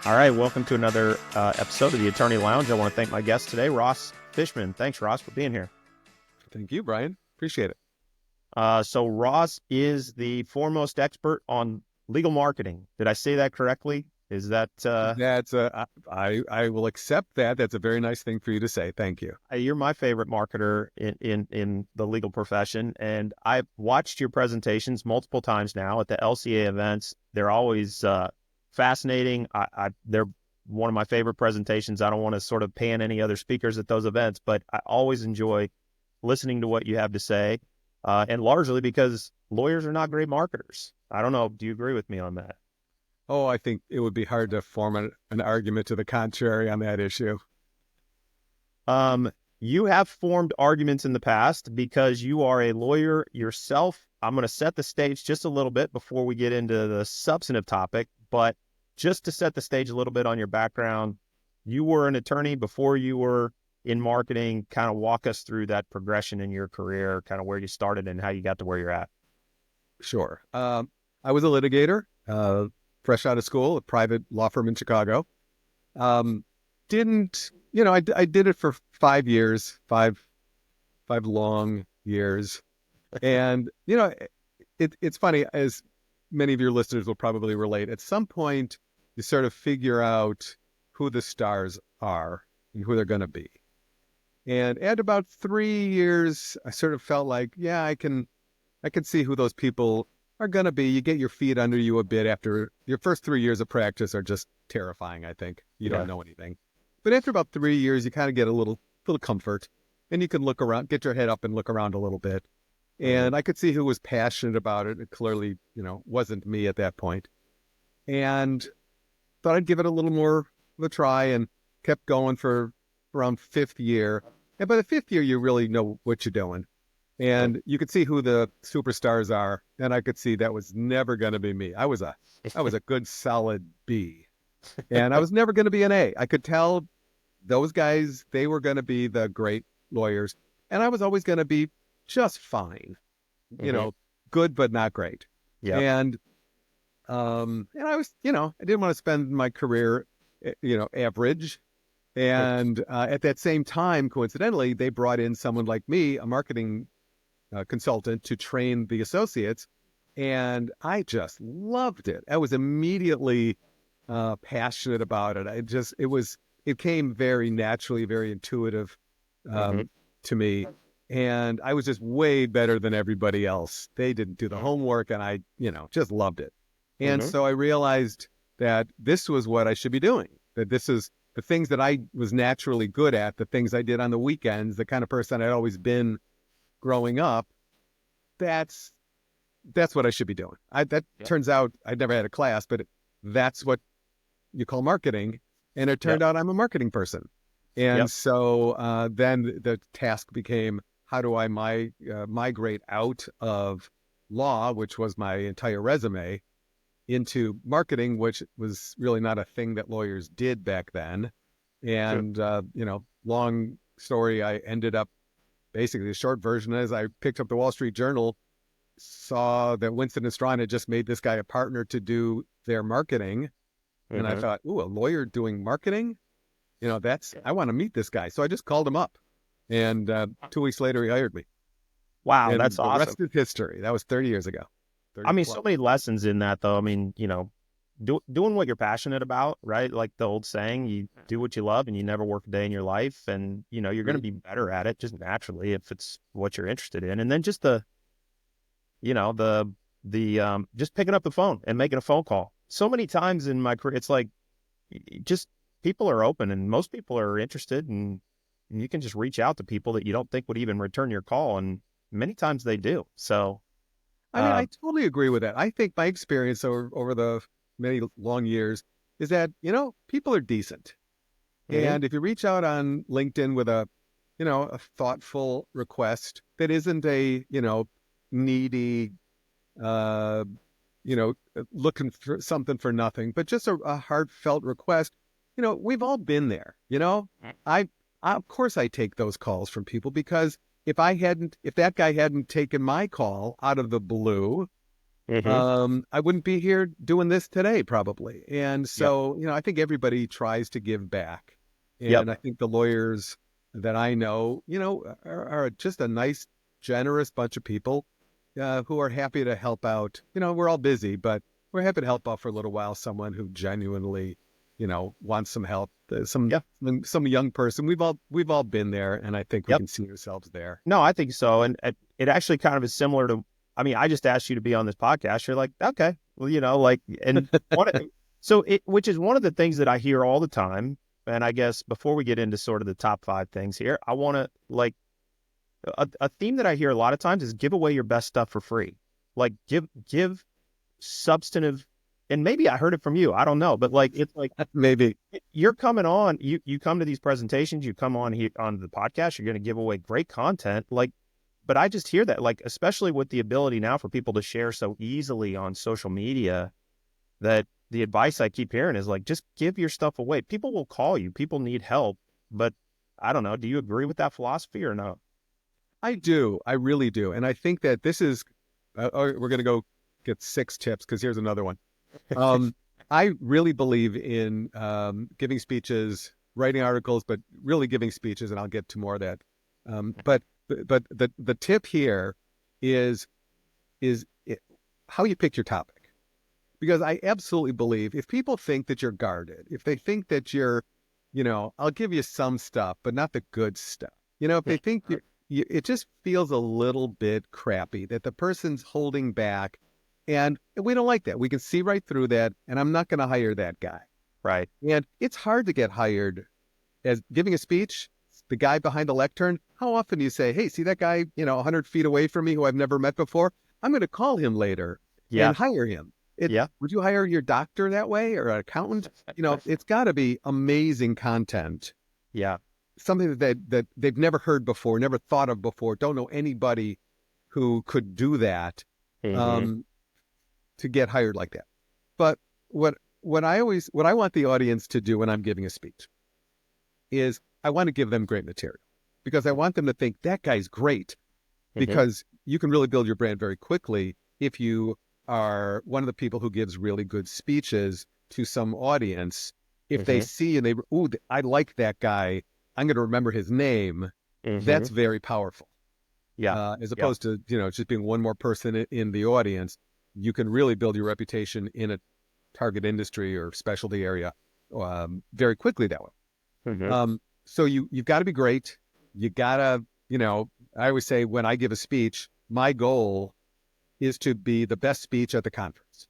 All right, welcome to another episode of the Attorney Lounge. I want to thank my guest today, Ross Fishman. Thanks, Ross, for being here. Thank you, Brian. Appreciate it. So Ross is the foremost expert on legal marketing. Did I say that correctly? Is that I will accept that. That's a very nice thing for you to say. Thank you. you're my favorite marketer in the legal profession, and I've watched your presentations multiple times now at the LCA events. They're always fascinating. They're one of my favorite presentations. I don't want to sort of pan any other speakers at those events, but I always enjoy listening to what you have to say, and largely because lawyers are not great marketers. I don't know. Do you agree with me on that? Oh, I think it would be hard to form an argument to the contrary on that issue. You have formed arguments in the past because you are a lawyer yourself. I'm going to set the stage just a little bit before we get into the substantive topic, but just to set the stage a little bit on your background, you were an attorney before you were in marketing. Kind of walk us through that progression in your career, kind of where you started and how you got to where you're at. Sure. I was a litigator, fresh out of school, a private law firm in Chicago. I did it for 5 years, five long years. And, it's funny, as many of your listeners will probably relate, at some point, you sort of figure out who the stars are and who they're going to be. And at about 3 years, I sort of felt like, yeah, I can see who those people are going to be. You get your feet under you a bit after your first 3 years of practice are just terrifying, I think. You don't know anything. But after about 3 years, you kind of get a little comfort, and you can look around, get your head up and look around a little bit. And I could see who was passionate about it. It clearly, wasn't me at that point. And thought I'd give it a little more of a try and kept going for around fifth year. And by the fifth year, you really know what you're doing. And you could see who the superstars are. And I could see that was never going to be me. I was a good solid B. And I was never going to be an A. I could tell those guys, they were going to be the great lawyers. And I was always going to be just fine, good, but not great. Yeah. And I was, I didn't want to spend my career, average. And at that same time, coincidentally, they brought in someone like me, a marketing consultant, to train the associates. And I just loved it. I was immediately passionate about it. It came very naturally, very intuitive to me. And I was just way better than everybody else. They didn't do the homework, and I, just loved it. And so I realized that this was what I should be doing, that this is the things that I was naturally good at, the things I did on the weekends, the kind of person I'd always been growing up. That's what I should be doing. Turns out I'd never had a class, but that's what you call marketing. And it turned out I'm a marketing person. And so then the task became, how do I migrate out of law, which was my entire resume, into marketing, which was really not a thing that lawyers did back then. And, long story, I ended up, basically the short version is I picked up the Wall Street Journal, saw that Winston & Strawn had just made this guy a partner to do their marketing. And I thought, ooh, a lawyer doing marketing? I want to meet this guy. So I just called him up. And 2 weeks later, he hired me. Wow, And that's awesome. The rest is history. That was 30 years ago. So many lessons in that, though. Doing what you're passionate about, right? Like the old saying, you do what you love and you never work a day in your life. And, you're going to be better at it just naturally if it's what you're interested in. And then just just picking up the phone and making a phone call. So many times in my career, it's like, just people are open and most people are interested, and you can just reach out to people that you don't think would even return your call. And many times they do. So, I totally agree with that. I think my experience over the many long years is that, people are decent. And if you reach out on LinkedIn with a thoughtful request that isn't a, needy, looking for something for nothing, but just a heartfelt request, we've all been there, of course I take those calls from people, because if that guy hadn't taken my call out of the blue, Mm-hmm. I wouldn't be here doing this today, probably. And Yep. so, I think everybody tries to give back. Yep. And I think the lawyers that I know, are just a nice, generous bunch of people who are happy to help out. We're all busy, but we're happy to help out for a little while. Someone who genuinely, wants some help, Yep. some young person. We've all been there, and I think we Yep. can see ourselves there. No, I think so. And it actually kind of is similar to, I mean, I just asked you to be on this podcast. You're like, okay, well, like, and which is one of the things that I hear all the time. And I guess before we get into sort of the top 5 things here, I want to like a theme that I hear a lot of times is give away your best stuff for free. Like give substantive, and maybe I heard it from you. I don't know, but like, it's like, Maybe. you're coming on, you come to these presentations, you come on here on the podcast, you're going to give away great content. Like, but I just hear that, like, especially with the ability now for people to share so easily on social media, that the advice I keep hearing is like, just give your stuff away. People will call you, people need help, but I don't know. Do you agree with that philosophy or no? I do. I really do. And I think that this is, we're going to go get 6 tips because here's another one. I really believe in giving speeches, writing articles, but really giving speeches, and I'll get to more of that. But the tip here is how you pick your topic, because I absolutely believe if people think that you're guarded, if they think that you're, I'll give you some stuff, but not the good stuff. If they think it just feels a little bit crappy that the person's holding back. And we don't like that. We can see right through that. And I'm not going to hire that guy. Right. And it's hard to get hired as giving a speech. The guy behind the lectern, how often do you say, hey, see that guy, 100 feet away from me who I've never met before? I'm going to call him later Yeah. and hire him. Yeah. Would you hire your doctor that way, or an accountant? It's got to be amazing content. Yeah. Something that they've never heard before, never thought of before, don't know anybody who could do that. Mm-hmm. To get hired like that. But what I want the audience to do when I'm giving a speech is I want to give them great material, because I want them to think that guy's great, Mm-hmm. because you can really build your brand very quickly if you are one of the people who gives really good speeches to some audience. If they Mm-hmm. see and I like that guy, I'm going to remember his name. Mm-hmm. That's very powerful. Yeah. As Yeah. opposed to, just being one more person in the audience. You can really build your reputation in a target industry or specialty area very quickly that way. Mm-hmm. So you've got to be great. You got to, I always say when I give a speech, my goal is to be the best speech at the conference.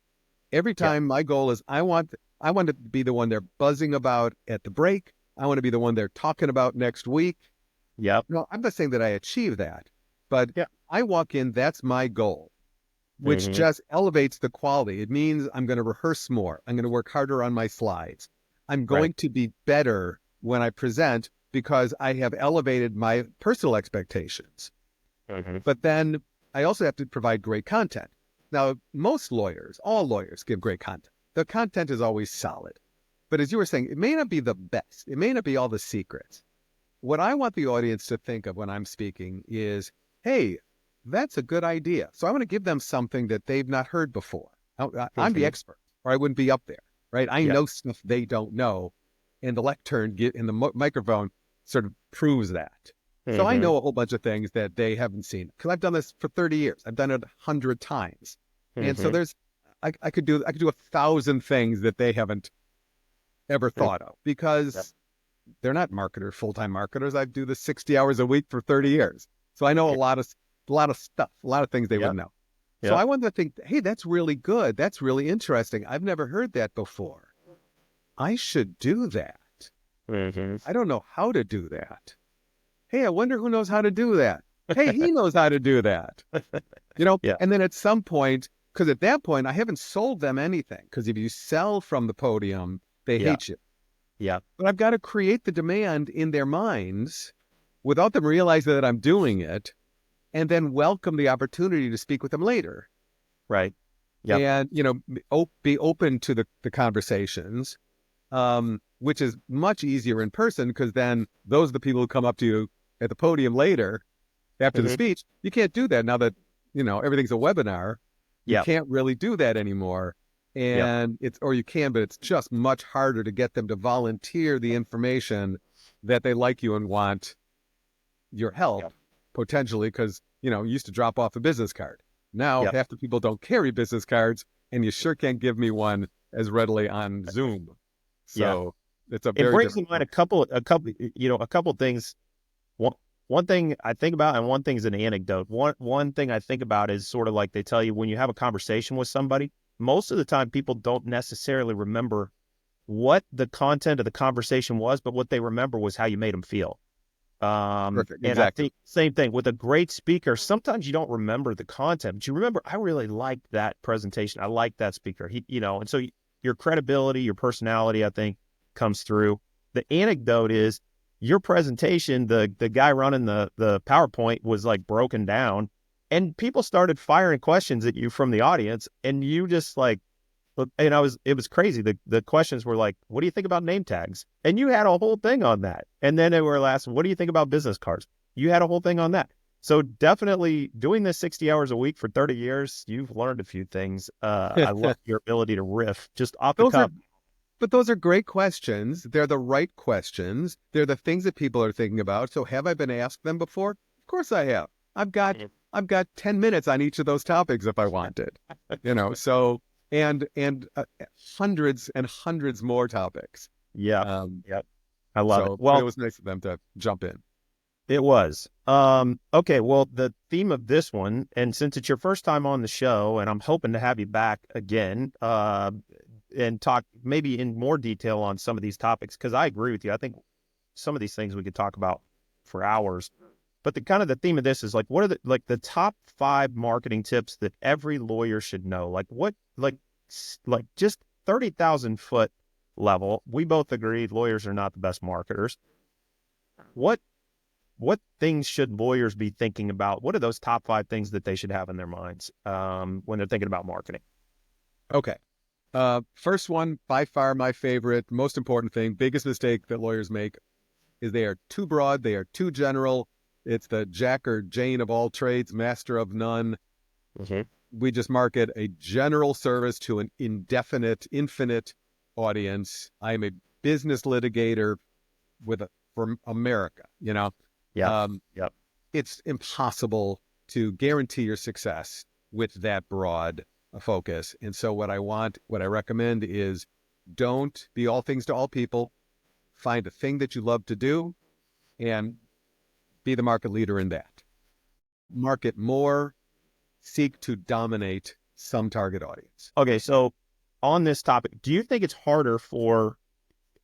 Every Yeah. time my goal is I want to be the one they're buzzing about at the break. I want to be the one they're talking about next week. Yep. No, I'm not saying that I achieve that, but Yeah. I walk in, that's my goal, which Mm-hmm. just elevates the quality. It means I'm going to rehearse more. I'm going to work harder on my slides. I'm Right. going to be better when I present because I have elevated my personal expectations. Mm-hmm. But then I also have to provide great content. Now, all lawyers give great content. The content is always solid. But as you were saying, it may not be the best. It may not be all the secrets. What I want the audience to think of when I'm speaking is, hey, that's a good idea. So I want to give them something that they've not heard before. I'm the Mm-hmm. expert, or I wouldn't be up there, right? I Yeah. know stuff they don't know. And the lectern in the microphone sort of proves that. So I Mm-hmm. know a whole bunch of things that they haven't seen, because I've done this for 30 years. I've done it 100 times. And so Mm-hmm. I could do 1,000 things that they haven't ever thought of, Yep. because they're not full-time marketers. I do this 60 hours a week for 30 years. So I know a lot of stuff, a lot of things they Yep. wouldn't know. So Yep. I want to think, hey, that's really good. That's really interesting. I've never heard that before. I should do that. Mm-hmm. I don't know how to do that. Hey, I wonder who knows how to do that. Hey, he knows how to do that. Yeah. And then at some point, because at that point, I haven't sold them anything. Because if you sell from the podium, they Yeah. hate you. Yeah. But I've got to create the demand in their minds without them realizing that I'm doing it, and then welcome the opportunity to speak with them later. Right. Yep. And, be open to the conversations, which is much easier in person, because then those are the people who come up to you at the podium later after the Mm-hmm. speech. You can't do that now that, everything's a webinar. You Yep. can't really do that anymore. Yep. And or you can, but it's just much harder to get them to volunteer the information that they like you and want your help Yep. potentially because, you used to drop off a business card. Now Yep. half the people don't carry business cards and you sure can't give me one as readily on Zoom. Yeah. So it's a It very brings to different mind world. a couple things. One, one thing I think about, and one thing is an anecdote. One thing I think about is sort of like they tell you when you have a conversation with somebody, most of the time people don't necessarily remember what the content of the conversation was, but what they remember was how you made them feel. Perfect. And I Exactly. think same thing with a great speaker. Sometimes you don't remember the content, but you remember, I really liked that presentation. I like that speaker. And so your credibility, your personality, I think comes through. The anecdote is your presentation, the guy running the PowerPoint was like broken down and people started firing questions at you from the audience. And you just like, and it was crazy. The questions were like, what do you think about name tags? And you had a whole thing on that. And then they were asked, what do you think about business cards? You had a whole thing on that. So definitely doing this 60 hours a week for 30 years, you've learned a few things. I love your ability to riff just off the those are cuff. But those are great questions. They're the right questions. They're the things that people are thinking about. So have I been asked them before? Of course I have. I've got 10 minutes on each of those topics if I wanted. So and hundreds and hundreds more topics. Yep. Um Yep. I love it. but it Well, was nice of them to jump in. it was. Okay, well, the theme of this one, and since it's your first time on the show, and I'm hoping to have you back again, and talk maybe in more detail on some of these topics, because I agree with you. I think some of these things we could talk about for hours. But the kind of the theme of this is like, what are the top 5 marketing tips that every lawyer should know? Like what, like just 30,000 foot level. We both agreed lawyers are not the best marketers. What what things should lawyers be thinking about? What are those top 5 things that they should have in their minds when they're thinking about marketing? Okay. First one, by far my favorite, most important thing, biggest mistake that lawyers make is they are too broad, they are too general. It's the Jack or Jane of all trades, master of none. Mm-hmm. We just market a general service to an infinite audience. I am a business litigator from America. Yep. Um, Yep. it's impossible to guarantee your success with that broad a focus. And so what I recommend is don't be all things to all people. Find a thing that you love to do and be the market leader in that. Market more, seek to dominate some target audience. Okay, so on this topic, do you think it's harder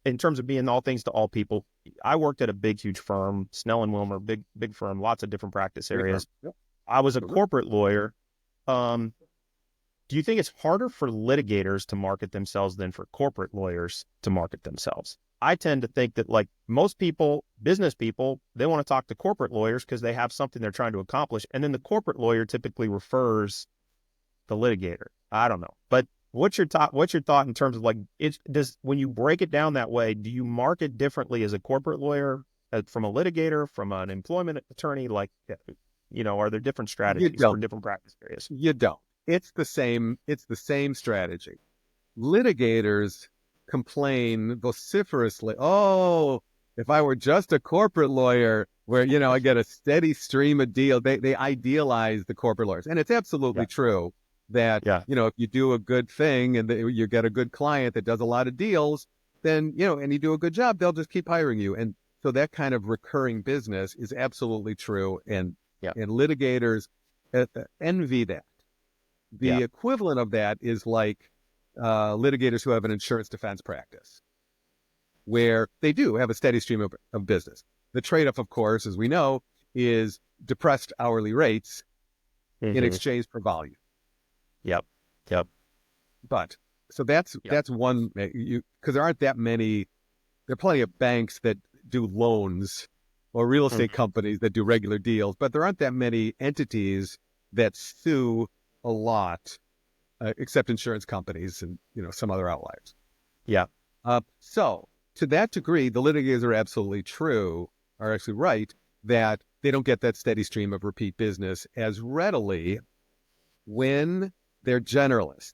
in terms of being all things to all people? I worked at a big, huge firm, Snell and Wilmer, big firm, lots of different practice Great firm. areas. Yep. I was a Mhm. corporate lawyer. Um, do you think it's harder for litigators to market themselves than for corporate lawyers to market themselves? I tend to think that like most people, business people, they want to talk to corporate lawyers because they have something they're trying to accomplish. And then the corporate lawyer typically refers the litigator. I don't know. But what's your thought in terms of like when you break it down that way, do you market differently as a corporate lawyer from a litigator, from an employment attorney? Like, are there different You strategies for don't. different practice areas? You don't. It's the same strategy. Litigators complain vociferously. Oh, if I were just a corporate lawyer where, I get a steady stream of deal, they idealize the corporate lawyers. And it's absolutely Yeah. true that, Yeah. if you do a good thing and you get a good client that does a lot of deals, then, and you do a good job, they'll just keep hiring you. And so that kind of recurring business is absolutely true. And, Yeah. and litigators envy that. Yeah. The equivalent of that is like litigators who have an insurance defense practice, where they do have a steady stream of business. The trade-off, of course, as we know, is depressed hourly rates in Mm-hmm. exchange for volume. Yep. Yep. But so that's Yep. that's one because there aren't that many. There are plenty of banks that do loans or real estate Mm-hmm. companies that do regular deals, but there aren't that many entities that sue a lot, except insurance companies and some other outliers. Yeah. So to that degree, the litigators are actually right that they don't get that steady stream of repeat business as readily when they're generalists,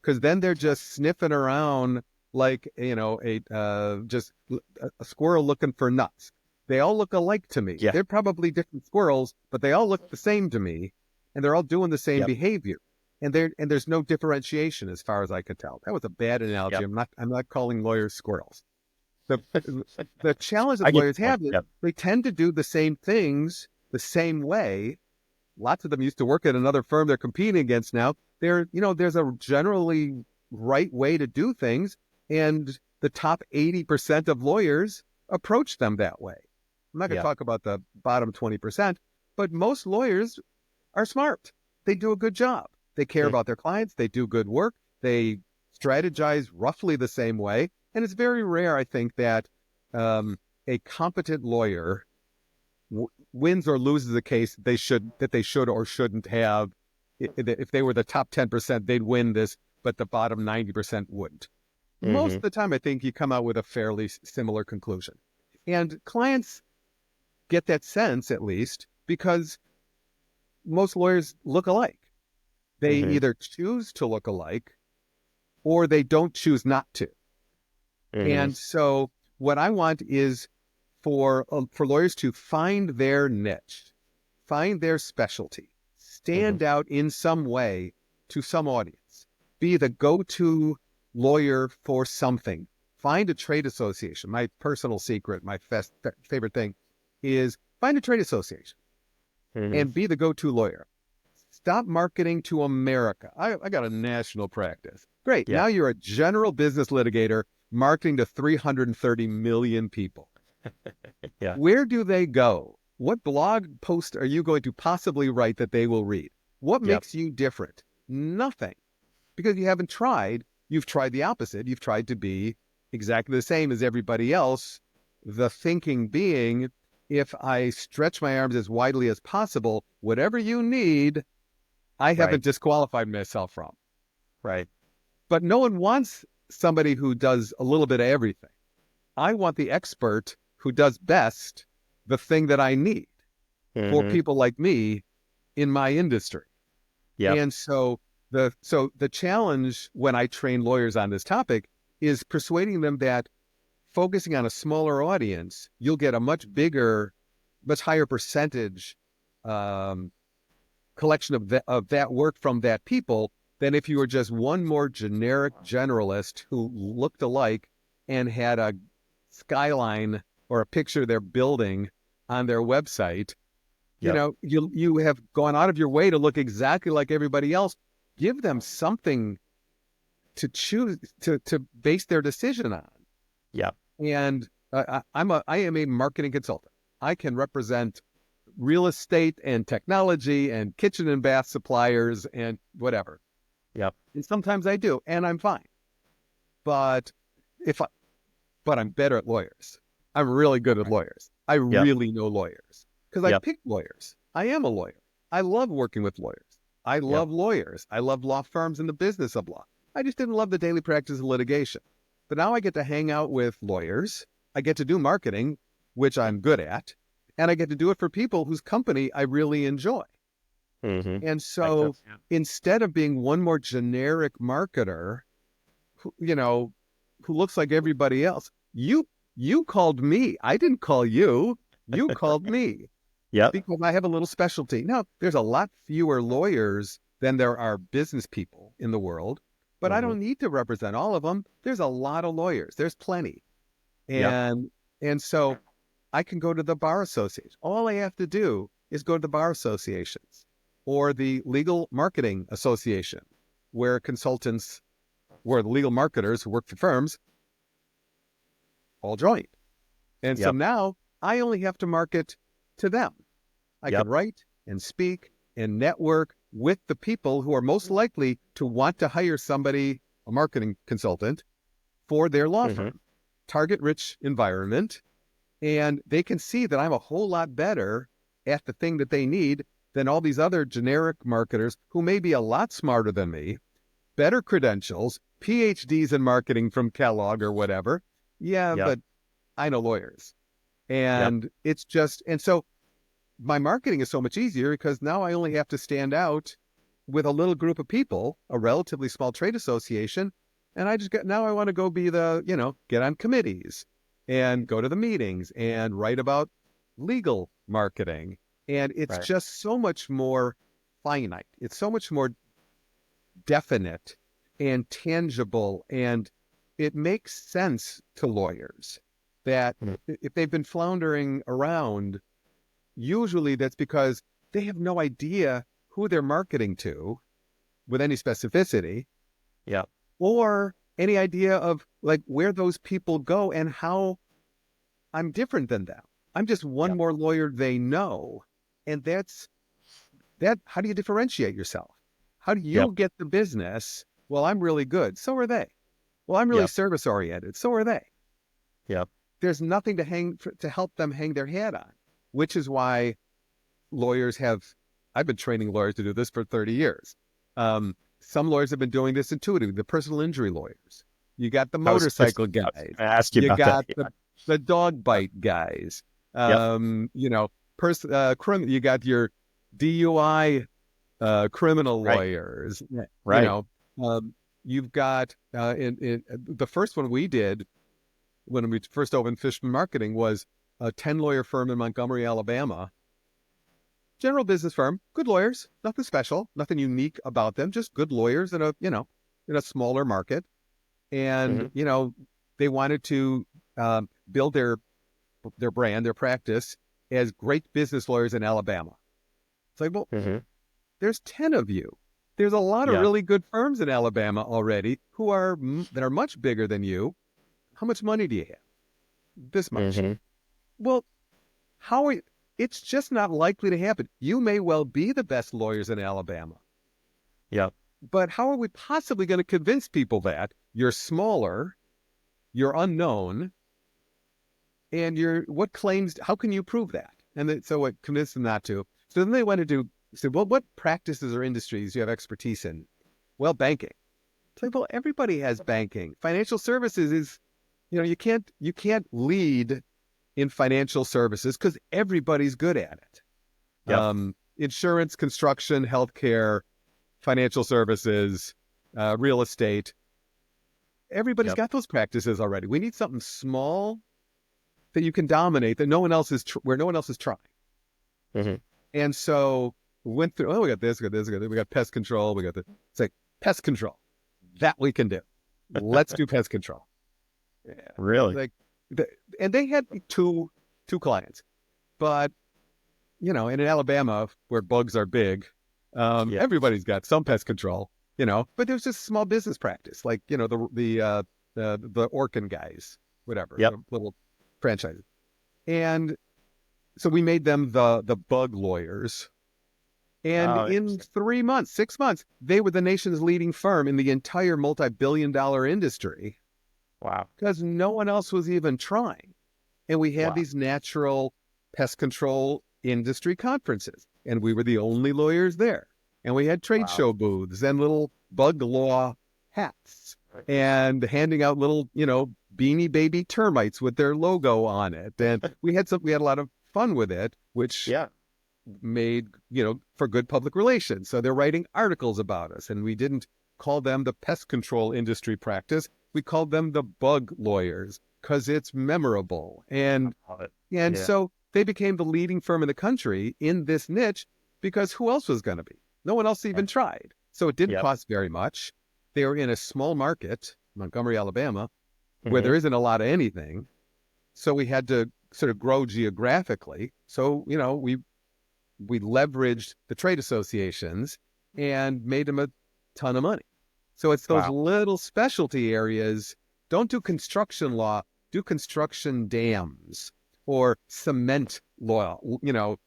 because then they're just sniffing around like, just a squirrel looking for nuts. They all look alike to me. Yeah. They're probably different squirrels, but they all look the same to me, and they're all doing the same Yep. behavior. And there's no differentiation as far as I could tell. That was a bad analogy. Yep. I'm not calling lawyers squirrels. The the challenge I that get lawyers your point. have is Yep. they tend to do the same things the same way. Lots of them used to work at another firm they're competing against now. There's a generally right way to do things, and the top 80% of lawyers approach them that way. I'm not going to Yeah. talk about the bottom 20%, but most lawyers are smart. They do a good job. They care Mm. about their clients. They do good work. They strategize roughly the same way. And it's very rare, I think, that a competent lawyer wins or loses a case that they should or shouldn't have. If they were the top 10%, they'd win this, but the bottom 90% wouldn't. Most Mm-hmm. of the time, I think you come out with a fairly similar conclusion. And clients get that sense, at least, because most lawyers look alike. They Mm-hmm. either choose to look alike or they don't choose not to. Mm-hmm. And so what I want is for lawyers to find their niche, find their specialty, Mm-hmm. stand out in some way to some audience, be the go-to lawyer for something. Find a trade association. My personal secret, my favorite thing is find a trade association Mm-hmm. and be the go-to lawyer. Stop marketing to America. I got a national practice. Great. Yeah. Now you're a general business litigator marketing to 330 million people. Yeah. Where do they go? What blog post are you going to possibly write that they will read? What Yep. makes you different? Nothing. Because you haven't tried. You've tried the opposite. You've tried to be exactly the same as everybody else. The thinking being, if I stretch my arms as widely as possible, whatever you need, I haven't Right. disqualified myself from. Right. But no one wants somebody who does a little bit of everything. I want the expert who does best the thing that I need for Mm-hmm. people like me in my industry. Yep. And so the challenge when I train lawyers on this topic is persuading them that focusing on a smaller audience, you'll get a much bigger, much higher percentage collection of that work from that people than if you were just one more generic generalist who looked alike and had a skyline or a picture of their building on their website. Yep. You have gone out of your way to look exactly like everybody else. Give them something to choose to base their decision on. Yep. And I am a marketing consultant. I can represent real estate and technology and kitchen and bath suppliers and whatever. Yep. And sometimes I do, and I'm fine. But but I'm better at lawyers. I'm really good at lawyers. I Yep. really know lawyers because I Yep. picked lawyers. I am a lawyer. I love working with lawyers. I love lawyers. I love law firms and the business of law. I just didn't love the daily practice of litigation. But now I get to hang out with lawyers. I get to do marketing, which I'm good at, and I get to do it for people whose company I really enjoy. Mm-hmm. And so instead of being one more generic marketer, who looks like everybody else, you called me. I didn't call you. You called me. Yep. Because I have a little specialty. Now, there's a lot fewer lawyers than there are business people in the world, but I don't need to represent all of them. There's a lot of lawyers. There's plenty. Yep. And so I can go to the bar association. All I have to do is go to the bar associations or the legal marketing association, where the legal marketers who work for firms all join. And so Yep. now I only have to market to them. I Yep. can write and speak and network with the people who are most likely to want to hire somebody, a marketing consultant, for their law Mm-hmm. firm. Target-rich environment. And they can see that I'm a whole lot better at the thing that they need than all these other generic marketers who may be a lot smarter than me, better credentials, PhDs in marketing from Kellogg or whatever. Yeah, Yep. but I know lawyers. Yep. And and so my marketing is so much easier because now I only have to stand out with a little group of people, a relatively small trade association. And now I want to go be get on committees and go to the meetings and write about legal marketing. And it's Right. just so much more finite. It's so much more definite and tangible. And it makes sense to lawyers that Mhm. if they've been floundering around, usually that's because they have no idea who they're marketing to with any specificity, Yep. or any idea of like where those people go and how I'm different than them. I'm just one Yep. more lawyer they know. And that's that. How do you differentiate yourself? How do Yep. you get the business? Well, I'm really good. So are they. Well, I'm really Yep. service oriented. So are they. Yep. There's nothing to help them hang their hat on, which is why lawyers have, I've been training lawyers to do this for 30 years. Some lawyers have been doing this intuitively, the personal injury lawyers. You got the motorcycle I was guys. going to ask you You about that. got the dog bite guys. Yep. You know, you got your DUI criminal Right. lawyers. You Right. know, you've got in the first one we did when we first opened Fishman Marketing was a 10 lawyer firm in Montgomery, Alabama. General business firm, good lawyers, nothing special, nothing unique about them, just good lawyers in a smaller market. And, Hmm. they wanted to build their brand, their practice as great business lawyers in Alabama. It's like, well, Hmm. there's 10 of you. There's a lot of Yeah. really good firms in Alabama already that are much bigger than you. How much money do you have? This much. Hmm. Well, how are you? It's just not likely to happen. You may well be the best lawyers in Alabama, Yep. but how are we possibly going to convince people that you're smaller, you're unknown, and how can you prove that? So it convinced them not to. So then they went to said, well, what practices or industries do you have expertise in? Well, banking. It's like, well, everybody has banking. Financial services is, you can't lead in financial services because everybody's good at it. Yep. Insurance, construction, healthcare, financial services, real estate. Everybody's Yep. got those practices already. We need something small that you can dominate that no one else is where no one else is trying. Hmm. And so we went through. Oh, we got this, we got this, we got this. We got pest control. We got the. It's like pest control that we can do. Let's do pest control. Yeah. Really? Like, and they had two clients, but and in Alabama where bugs are big, Yeah. everybody's got some pest control, but there's just small business practice, like the Orkin guys, whatever, Yep. the little franchises, and so we made them the bug lawyers. And Oh, in interesting. 3 months, 6 months, they were the nation's leading firm in the entire multi-billion-dollar industry Wow. because no one else was even trying. And we had Wow. these natural pest control industry conferences, and we were the only lawyers there. And we had trade Wow. show booths and little bug law hats and handing out little, beanie baby termites with their logo on it. And we had a lot of fun with it, which Yeah. made, for good public relations. So they're writing articles about us, and we didn't call them the pest control industry practice. We called them the bug lawyers because it's memorable. And Love it. and Yeah. so they became the leading firm in the country in this niche because who else was going to be? No one else even Right. tried. So it didn't Yep. cost very much. They were in a small market, Montgomery, Alabama, where Hmm. there isn't a lot of anything. So we had to sort of grow geographically. So, we leveraged the trade associations and made them a ton of money. So it's those Wow. little specialty areas. Don't do construction law, do construction dams or cement law, Yep.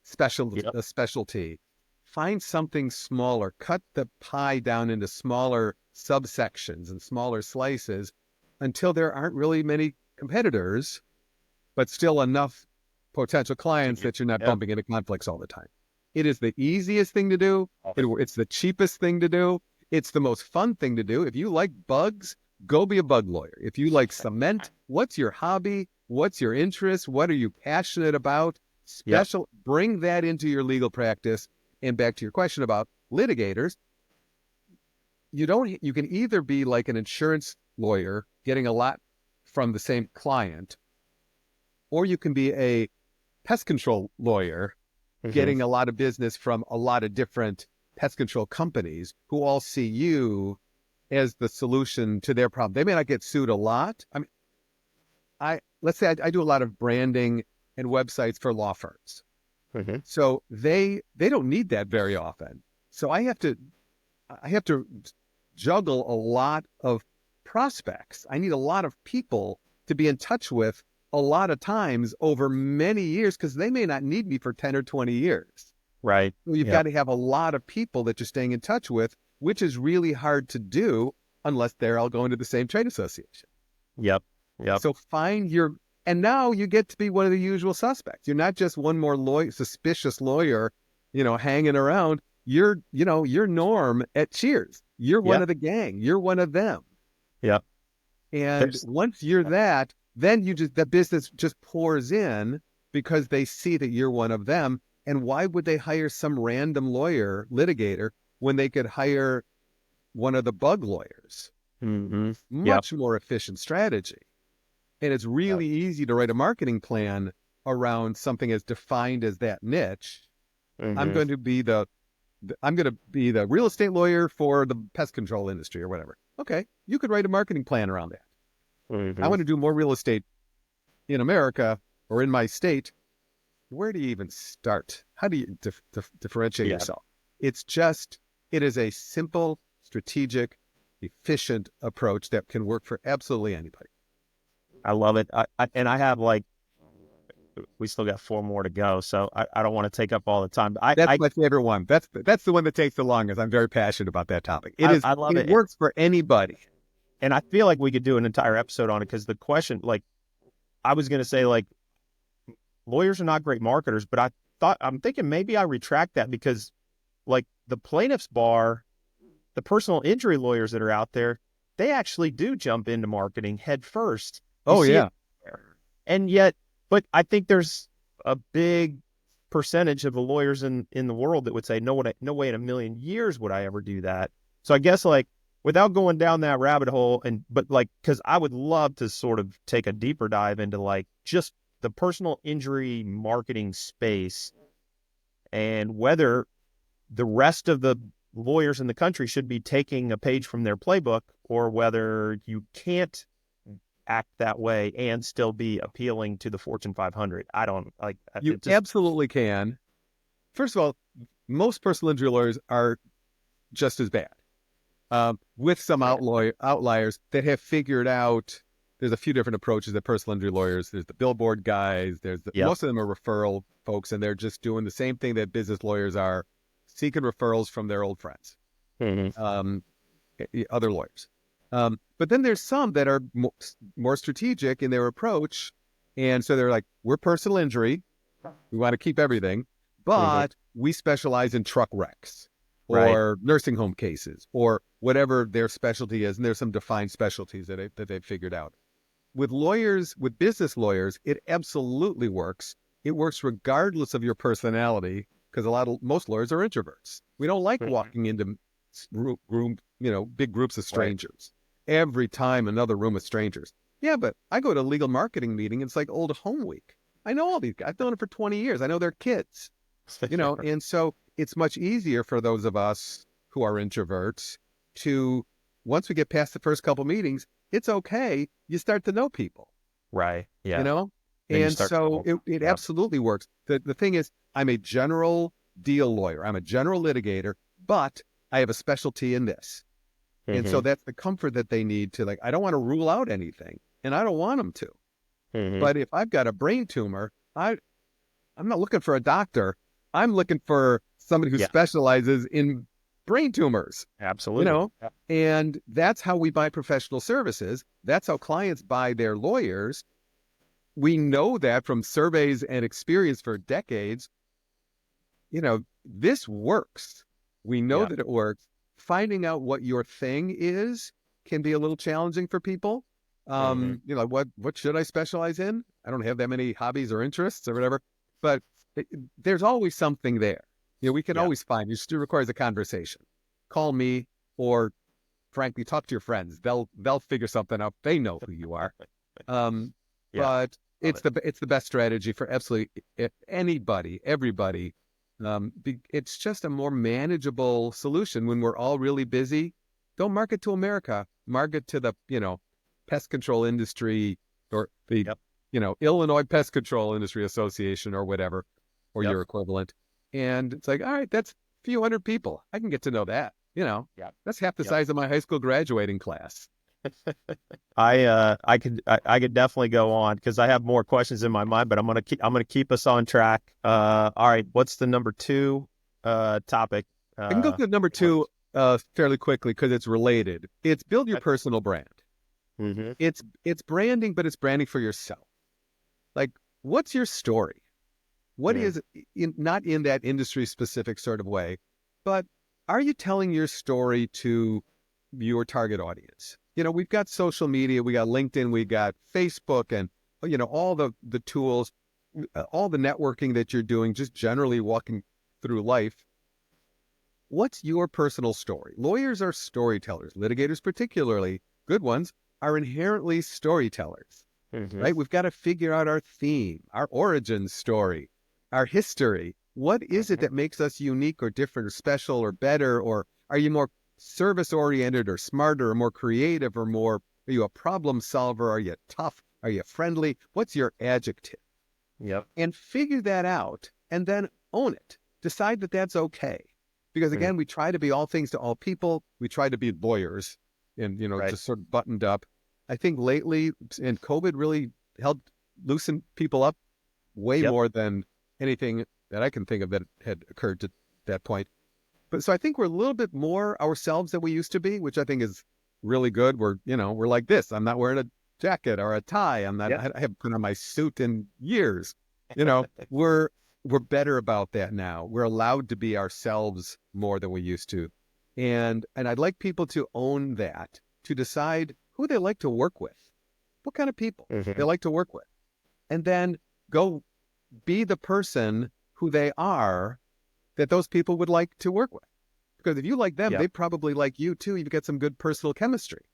a specialty. Find something smaller, cut the pie down into smaller subsections and smaller slices until there aren't really many competitors, but still enough potential clients that you're not Yep. bumping into conflicts all the time. It is the easiest thing to do. Love it. It's the cheapest thing to do. It's the most fun thing to do. If you like bugs, go be a bug lawyer. If you like cement, what's your hobby? What's your interest? What are you passionate about? Yep. Bring that into your legal practice. And back to your question about litigators, you can either be like an insurance lawyer getting a lot from the same client, or you can be a pest control lawyer Mm-hmm. getting a lot of business from a lot of different pest control companies who all see you as the solution to their problem. They may not get sued a lot. I mean, let's say I do a lot of branding and websites for law firms. Mm-hmm. So they don't need that very often. So I have to juggle a lot of prospects. I need a lot of people to be in touch with a lot of times over many years because they may not need me for 10 or 20 years. Right. So you've got Yep. to have a lot of people that you're staying in touch with, which is really hard to do unless they're all going to the same trade association. Yep. Yep. So and now you get to be one of the usual suspects. You're not just one more suspicious lawyer, hanging around. You're Norm at Cheers. You're one Yep. of the gang. You're one of them. Yep. And There's once you're that, then the business just pours in because they see that you're one of them. And why would they hire some random litigator, when they could hire one of the bug lawyers? mm-hmm. Yep. Much more efficient strategy. And it's Yep. really easy to write a marketing plan around something as defined as that niche. I'm Mm-hmm. going to be the real estate lawyer for the pest control industry or whatever. Okay, you could write a marketing plan around that. I Mm-hmm. want to do more real estate in America or in my state. Where do you even start? How do you differentiate Yeah. yourself? It is a simple, strategic, efficient approach that can work for absolutely anybody. I love it. And I have like, we still got 4 more to go, so I don't want to take up all the time. But That's my favorite one. That's the one that takes the longest. I'm very passionate about that topic. I love It it. works for anybody. And I feel like we could do an entire episode on it because the question, like, I was going to say, like, lawyers are not great marketers, but I'm thinking maybe I retract that because, like, the plaintiff's bar, the personal injury lawyers that are out there, they actually do jump into marketing head first. You Oh see yeah. it there. And yet, but I think there's a big percentage of the lawyers in the world that would say, no way in a million years would I ever do that. So I guess, like, without going down that rabbit hole, but like, because I would love to sort of take a deeper dive into like just the personal injury marketing space and whether the rest of the lawyers in the country should be taking a page from their playbook, or whether you can't act that way and still be appealing to the Fortune 500. I don't like You it. Just absolutely can. First of all, most personal injury lawyers are just as bad, with some outliers that have figured out. There's a few different approaches that personal injury lawyers. There's the billboard guys. yep. Most of them are referral folks, and they're just doing the same thing that business lawyers are, seeking referrals from their old friends, Mm-hmm. other lawyers. But then there's some that are more strategic in their approach, and so they're like, we're personal injury. We want to keep everything, Mm-hmm. but we specialize in truck wrecks Right. or nursing home cases or whatever their specialty is. And there's some defined specialties that they've figured out. With business lawyers, it absolutely works. It works regardless of your personality because most lawyers are introverts. We don't like Mm-hmm. walking into big groups of Right. strangers. Every time another room of strangers. Yeah, but I go to a legal marketing meeting. It's like old home week. I know all these guys. I've known them for 20 years. I know their kids, and so it's much easier for those of us who are introverts to, once we get past the first couple meetings, it's okay. You start to know people, Right. you Yeah. know? Then you And start. so it Yep. absolutely works. The thing is, I'm a general deal lawyer. I'm a general litigator, but I have a specialty in this. And so Mm-hmm. that's the comfort that they need to, like, I don't want to rule out anything, and I don't want them to. Mm-hmm. But if I've got a brain tumor, I'm not looking for a doctor. I'm looking for somebody who Yeah. specializes in brain tumors, Absolutely. Yep. and that's how we buy professional services. That's how clients buy their lawyers. We know that from surveys and experience for decades. This works. We know Yeah. that it works. Finding out what your thing is can be a little challenging for people. Mm-hmm. What should I specialize in? I don't have that many hobbies or interests or whatever, but there's always something there. We can Yeah. always find. It still requires a conversation. Call me or frankly, talk to your friends. They'll figure something out. They know who you are. Um, Yeah. but Love it. it's the best strategy for absolutely anybody, everybody. It's just a more manageable solution when we're all really busy. Don't market to America. Market to the, pest control industry, or the, Yep. Illinois Pest Control Industry Association or whatever, or Yep. your equivalent. And it's like, all right, that's a few hundred people. I can get to know that. Yep. That's half the Yep. size of my high school graduating class. I could definitely go on because I have more questions in my mind, but I'm gonna keep us on track. All right, what's the number two topic? I can go to number What? two fairly quickly because it's related. It's build your personal brand. Mm-hmm. It's branding, but it's branding for yourself. Like, what's your story? What is not in that industry specific sort of way, but are you telling your story to your target audience? We've got social media, we got LinkedIn, we got Facebook, and all the tools, all the networking that you're doing, just generally walking through life. What's your personal story? Lawyers are storytellers. Litigators, particularly good ones, are inherently storytellers, Mm-hmm. right? We've got to figure out our theme, our origin story, our history. What is it that makes us unique or different or special or better? Or are you more service oriented or smarter or more creative, or more, are you a problem solver? Are you tough? Are you friendly? What's your adjective? Yep. And figure that out and then own it. Decide that that's okay. Because Mm-hmm. again, we try to be all things to all people. We try to be lawyers and, Right. just sort of buttoned up. I think lately, and COVID really helped loosen people up way Yep. more than anything that I can think of that had occurred to that point. But so I think we're a little bit more ourselves than we used to be, which I think is really good. We're like this. I'm not wearing a jacket or a tie. Yep. I haven't put on my suit in years. We're better about that now. We're allowed to be ourselves more than we used to. And I'd like people to own that, to decide who they like to work with, what kind of people they Mm-hmm. like to work with, and then go be the person who they are that those people would like to work with. Because if you like them, they Yep. probably like you too. You've got some good personal chemistry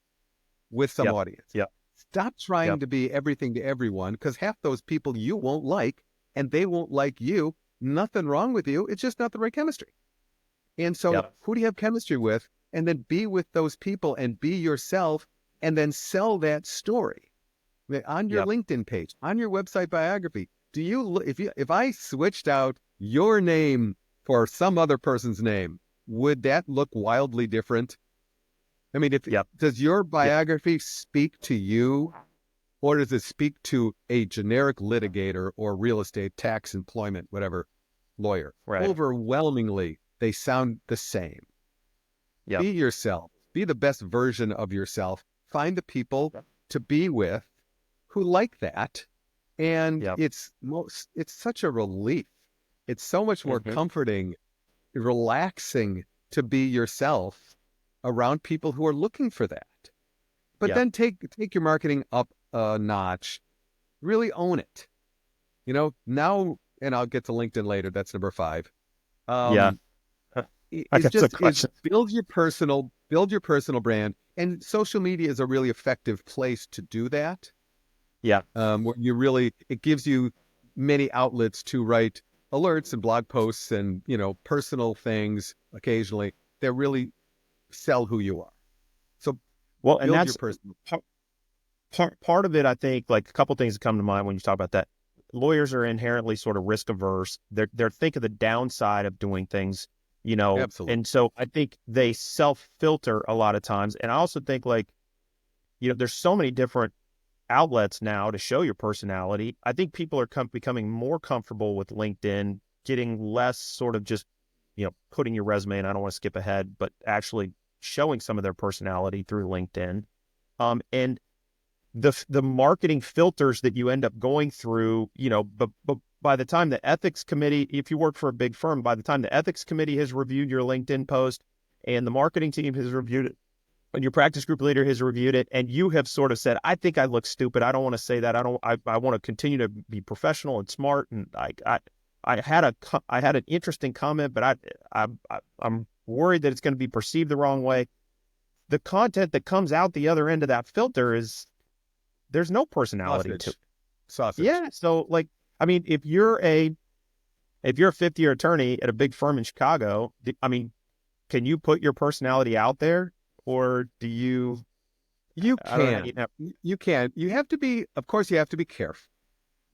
with some Yep. audience. Yep. Stop trying Yep. to be everything to everyone, because half those people you won't like and they won't like you. Nothing wrong with you. It's just not the right chemistry. And so Yep. who do you have chemistry with? And then be with those people and be yourself, and then sell that story on your Yep. LinkedIn page, on your website biography. If I switched out your name for some other person's name, would that look wildly different? I mean, Yep. does your Yep. biography speak to you, or does it speak to a generic litigator or real estate, tax, employment, whatever lawyer? Right. Overwhelmingly, they sound the same. Yep. Be yourself. Be the best version of yourself. Find the people Yep. to be with who like that. And Yep. it's such a relief. It's so much more Mm-hmm. comforting, relaxing to be yourself around people who are looking for that. But Yep. then take your marketing up a notch. Really own it. Now, and I'll get to LinkedIn later. That's number 5. Yeah. Um, I is got some just is questions. build your personal brand, and social media is a really effective place to do that. Yeah. Where it gives you many outlets to write alerts and blog posts and personal things occasionally that really sell who you are. So Well, and build your that's personal. part of it. I think like a couple things that come to mind when you talk about that. Lawyers are inherently sort of risk averse. They're think of the downside of doing things, Absolutely. and so I think they self filter a lot of times. And I also think like, there's so many different outlets now to show your personality. I think people are becoming more comfortable with LinkedIn, getting less sort of just, putting your resume in. I don't want to skip ahead, but actually showing some of their personality through LinkedIn. And the marketing filters that you end up going through, but by the time the ethics committee, if you work for a big firm, by the time the ethics committee has reviewed your LinkedIn post and the marketing team has reviewed it, and your practice group leader has reviewed it, and you have sort of said, I think I look stupid. I don't want to say that. I want to continue to be professional and smart. And I had an interesting comment, but I'm worried that it's going to be perceived the wrong way. the content that comes out the other end of that filter is there's no personality to it. Sausage. Yeah. So like, I mean, if you're a 50-year attorney at a big firm in Chicago, I mean, can you put your personality out there, or do you? You I don't know. can. You can. You have to be, of course, you have to be careful.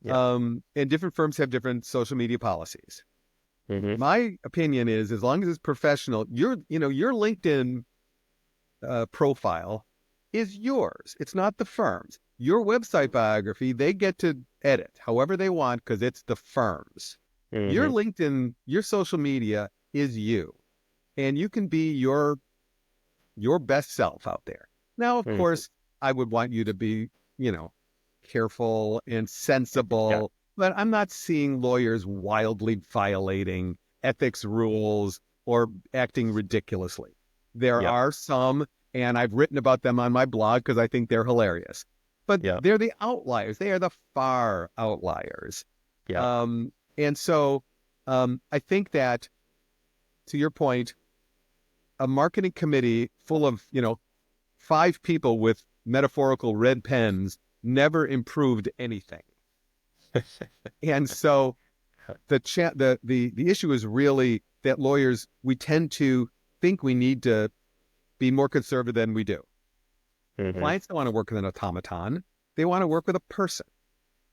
Yeah. And different firms have different social media policies. Mm-hmm. My opinion is, as long as it's professional, your LinkedIn profile is yours. It's not the firm's. Your website biography, they get to edit however they want because it's the firm's. Your Mm-hmm. LinkedIn, your social media is you, and you can be your best self out there. Now, of Mm-hmm. course, I would want you to be, careful and Yeah. sensible, but I'm not seeing lawyers wildly violating ethics rules or acting ridiculously. There Yeah. are some, and I've written about them on my blog because I think they're hilarious. But Yeah. they're the outliers. They are the far outliers. Yeah. And so I think that, to your point, a marketing committee full of, 5 people with metaphorical red pens never improved anything. And so the issue is really that lawyers, we tend to think we need to be more conservative than we do. Mm-hmm. Clients don't want to work with an automaton. They want to work with a person.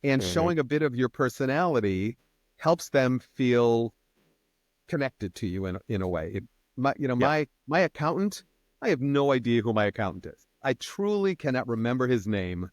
And Mm-hmm. showing a bit of your personality helps them feel connected to you in a way. Yeah. My accountant, I have no idea who my accountant is. I truly cannot remember his name.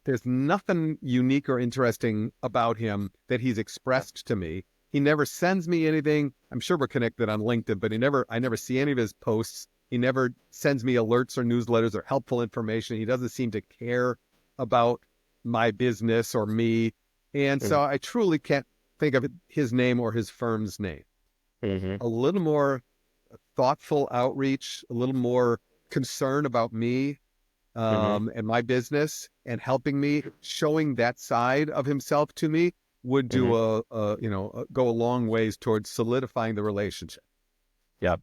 There's nothing unique or interesting about him that he's expressed to me. He never sends me anything. I'm sure we're connected on LinkedIn, but I never see any of his posts. He never sends me alerts or newsletters or helpful information. He doesn't seem to care about my business or me. And Mm-hmm. so I truly can't think of his name or his firm's name. Mm-hmm. A little more thoughtful outreach, a little more concern about me Mm-hmm. and my business, and helping me, showing that side of himself to me would Mm-hmm. do go a long ways towards solidifying the relationship. Yeah.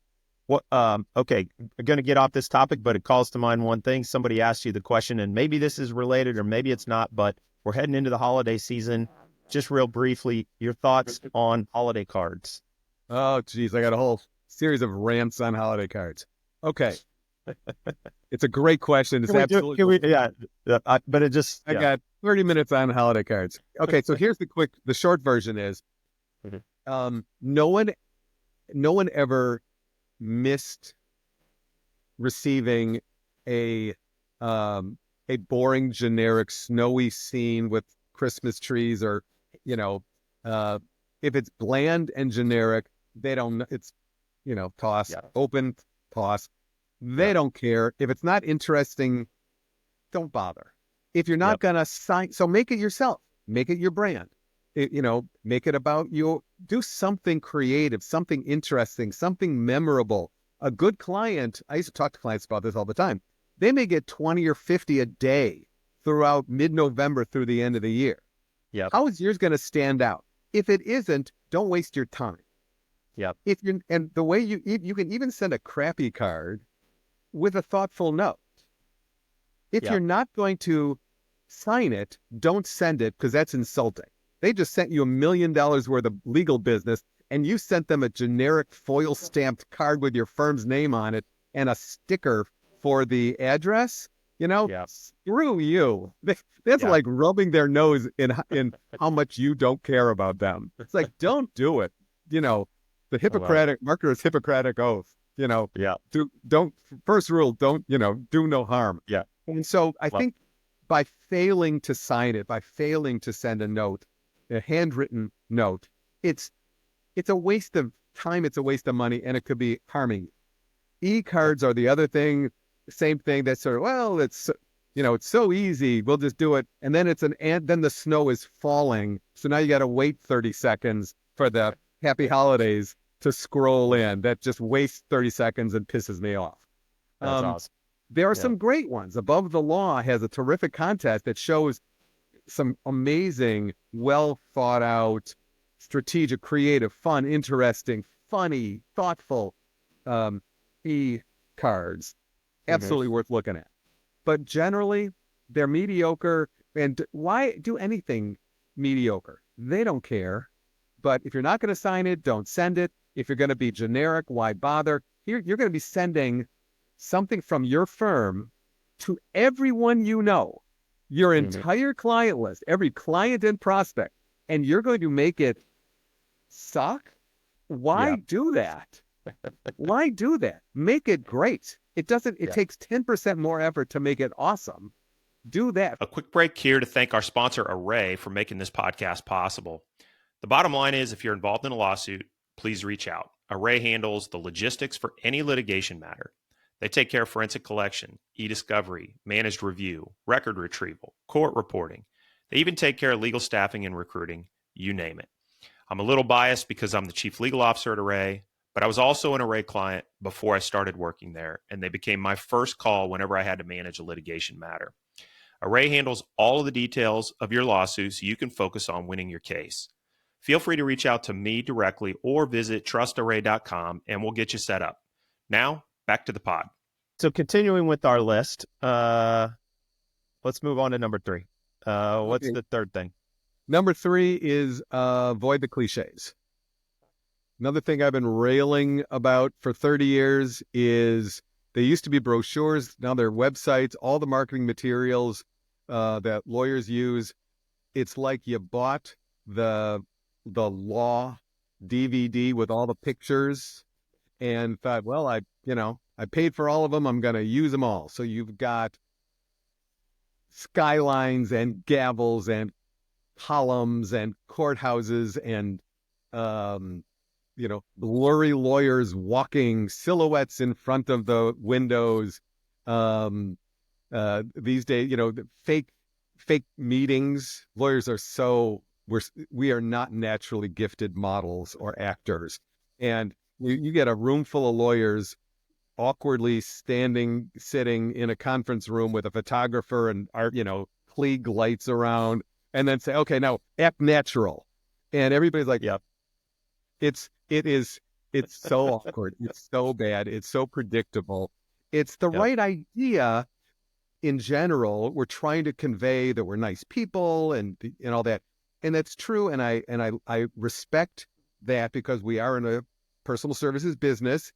What? Okay. I'm going to get off this topic, but it calls to mind one thing. Somebody asked you the question, and maybe this is related, or maybe it's not. But we're heading into the holiday season. Just real briefly, your thoughts on holiday cards? Oh, geez, I got a whole series of rants on holiday cards. Okay, it's a great question. It's Can we do? absolutely. Can we? Yeah. But it just. I Yeah. got 30 minutes on holiday cards. Okay, so here's the short version is, Mhm. no one ever missed receiving a um, a boring, generic, snowy scene with Christmas trees, or you know, uh, if it's bland and generic, they don't. It's toss, Yeah. open, toss. They Yeah. don't care. If it's not interesting, don't bother. If you're not Yep. gonna sign, so make it yourself. Make it your brand. Make it about you. Do something creative, something interesting, something memorable. A good client, I used to talk to clients about this all the time. They may get 20 or 50 a day throughout mid-November through the end of the year. Yep. How is yours going to stand out? If it isn't, don't waste your time. Yep. And the way you can even send a crappy card with a thoughtful note. If you're Yep. not going to sign it, don't send it, because that's insulting. They just sent you $1 million worth of legal business, and you sent them a generic foil stamped card with your firm's name on it and a sticker for the address. Yep. Screw you. That's Yep. like rubbing their nose in how much you don't care about them. It's like, don't do it. The I love it. Hippocratic marketer's Hippocratic oath. Yeah. Don't first rule, don't do no harm. Yeah. And so I Love. think by failing to sign it, by failing to send a note, a handwritten note, it's a waste of time, it's a waste of money, and it could be harming you. Yep. E-cards are the other thing, same thing. That's sort of, well, it's so easy, we'll just do it. And then then the snow is falling. So now you got to wait 30 seconds for the happy holidays to scroll in. That just wastes 30 seconds and pisses me off. That's Um, awesome. there are Yeah. some great ones. Above the Law has a terrific contest that shows some amazing, well thought out, strategic, creative, fun, interesting, funny, thoughtful e cards. absolutely worth looking at. But generally, they're mediocre. And why do anything mediocre? They don't care. But if you're not going to sign it, don't send it. If you're going to be generic, why bother? Here, you're going to be sending something from your firm to everyone you know, your entire client list, every client and prospect, and you're going to make it suck? Why Yeah. do that? Why do that? Make it great. It Yeah. takes 10% more effort to make it awesome. Do that. A quick break here to thank our sponsor, Array, for making this podcast possible. The bottom line is, if you're involved in a lawsuit, please reach out. Array handles the logistics for any litigation matter. They take care of forensic collection, e-discovery, managed review, record retrieval, court reporting. They even take care of legal staffing and recruiting, you name it. I'm a little biased because I'm the chief legal officer at Array, but I was also an Array client before I started working there, and they became my first call whenever I had to manage a litigation matter. Array handles all of the details of your lawsuit so you can focus on winning your case. Feel free to reach out to me directly or visit trustarray.com and we'll get you set up. Now, back to the pod. So continuing with our list, let's move on to number 3. What's Okay. the third thing? Number 3 is avoid the cliches. Another thing I've been railing about for 30 years is they used to be brochures. Now they're websites, all the marketing materials that lawyers use. It's like you bought the law DVD with all the pictures and thought, well, I paid for all of them. I'm going to use them all. So you've got skylines and gavels and columns and courthouses and blurry lawyers walking silhouettes in front of the windows. These days, the fake meetings. Lawyers are we are not naturally gifted models or actors. And you get a room full of lawyers awkwardly sitting in a conference room with a photographer and Klieg lights around, and then say, okay, now act natural. And everybody's like, Yep. It's so awkward. It's so bad. It's so predictable. It's the Yep. right idea in general. We're trying to convey that we're nice people and all that. And that's true. And I respect that because we are in a personal services business.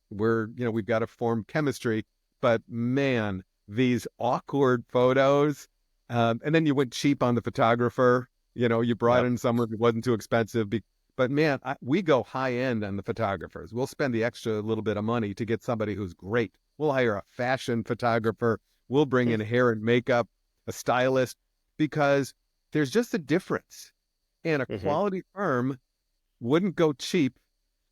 We've got to form chemistry. But man, these awkward photos. And then you went cheap on the photographer. You brought Yep. in someone who wasn't too expensive. But man, we go high end on the photographers. We'll spend the extra little bit of money to get somebody who's great. We'll hire a fashion photographer. We'll bring in hair and makeup, a stylist, because there's just a difference. And a quality firm wouldn't go cheap